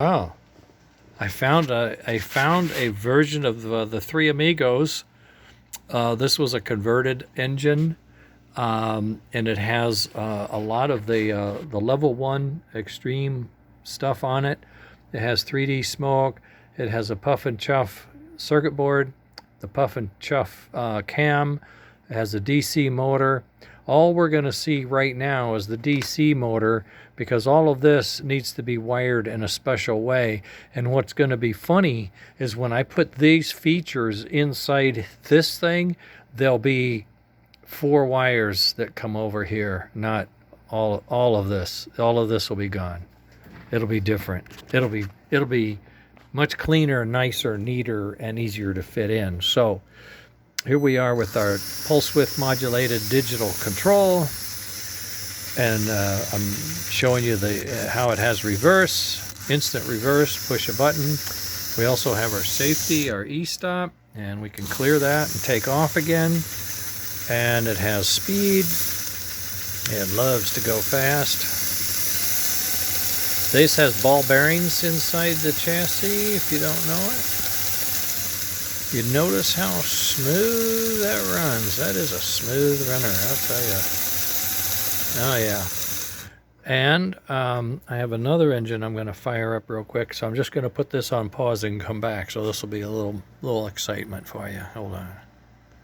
Oh, I found a version of the Three Amigos. This was a converted engine, and it has a lot of the level one extreme stuff on it. It has 3D smoke. It has a puff and chuff circuit board, the puff and chuff cam. It has a DC motor. All we're going to see right now is the DC motor, because all of this needs to be wired in a special way. And what's going to be funny is when I put these features inside this thing, there'll be 4 wires that come over here, not all of this. All of this will be gone. It'll be different. It'll be much cleaner, nicer, neater, and easier to fit in. So here we are with our pulse width modulated digital control, and I'm showing you how it has reverse, instant reverse, push a button. We also have our safety, our e-stop, and we can clear that and take off again. And it has speed. It loves to go fast. This has ball bearings inside the chassis, if you don't know it. You notice how smooth that runs. That is a smooth runner, I'll tell you. Oh yeah. And I have another engine I'm going to fire up real quick, so I'm just going to put this on pause and come back. So this will be a little excitement for you. Hold on.